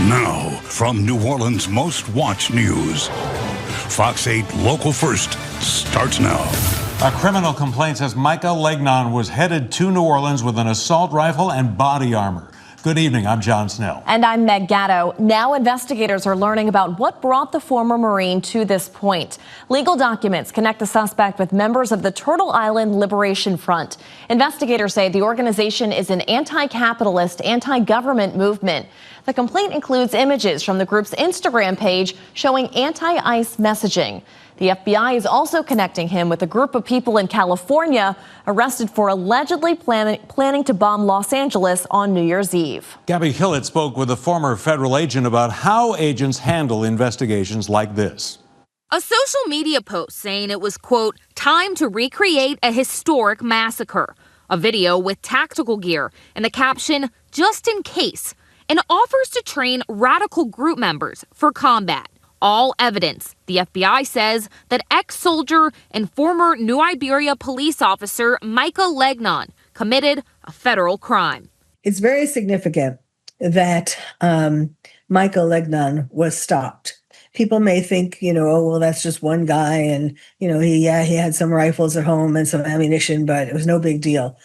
Now, from New Orleans' most watched news, Fox 8 Local First starts now. A criminal complaint says Michael Legnon was headed to New Orleans with an assault rifle and body armor. Good evening, I'm John Snell. And I'm Meg Gatto. Now investigators are learning about what brought the former Marine to this point. Legal documents connect the suspect with members of the Turtle Island Liberation Front. Investigators say the organization is an anti-capitalist, anti-government movement. The complaint includes images from the group's Instagram page showing anti-ICE messaging. The FBI is also connecting him with a group of people in California arrested for allegedly planning to bomb Los Angeles on New Year's Eve. Gabby Hillett spoke with a former federal agent about how agents handle investigations like this. A social media post saying it was, quote, time to recreate a historic massacre. A video with tactical gear and the caption, just in case, and offers to train radical group members for combat. All evidence, the FBI says, that ex-soldier and former New Iberia police officer Michael Legnon committed a federal crime. It's very significant that Michael Legnon was stopped. People may think, oh, well, that's just one guy. And, he had some rifles at home and some ammunition, but it was no big deal.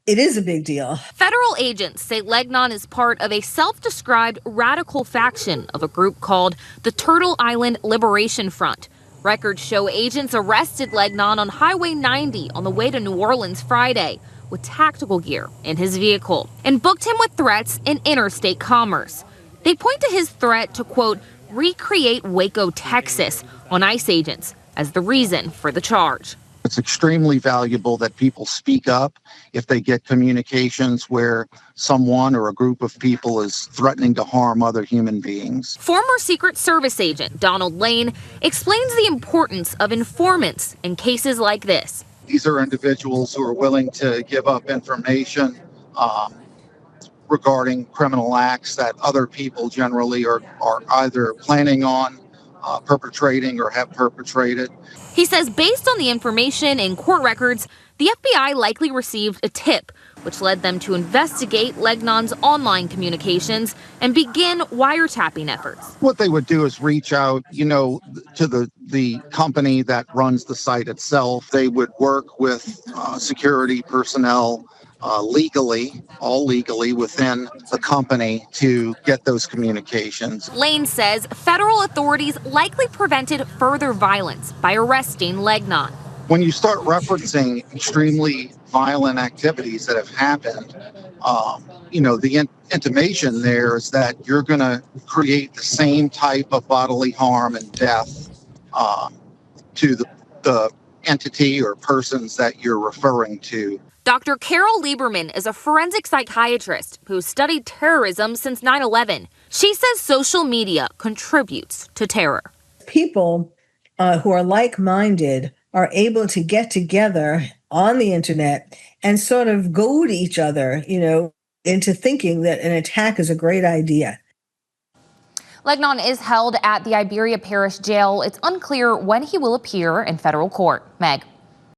It is a big deal. Federal agents say Legnon is part of a self-described radical faction of a group called the Turtle Island Liberation Front. Records show agents arrested Legnon on Highway 90 on the way to New Orleans Friday with tactical gear in his vehicle and booked him with threats in interstate commerce. They point to his threat to, quote, recreate Waco, Texas on ICE agents as the reason for the charge. It's extremely valuable that people speak up if they get communications where someone or a group of people is threatening to harm other human beings. Former Secret Service agent Donald Lane explains the importance of informants in cases like this. These are individuals who are willing to give up information regarding criminal acts that other people generally are either planning on perpetrating or have perpetrated. He says based on the information in court records, the FBI likely received a tip, which led them to investigate Legnon's online communications and begin wiretapping efforts. What they would do is reach out, to the company that runs the site itself. They would work with security personnel all legally within the company to get those communications. Lane says federal authorities likely prevented further violence by arresting Legnon. When you start referencing extremely violent activities that have happened, the intimation there is that you're going to create the same type of bodily harm and death to the entity or persons that you're referring to. Dr. Carol Lieberman is a forensic psychiatrist who studied terrorism since 9/11. She says social media contributes to terror. People who are like-minded are able to get together on the internet and sort of goad each other, into thinking that an attack is a great idea. Legnon is held at the Iberia Parish Jail. It's unclear when he will appear in federal court. Meg.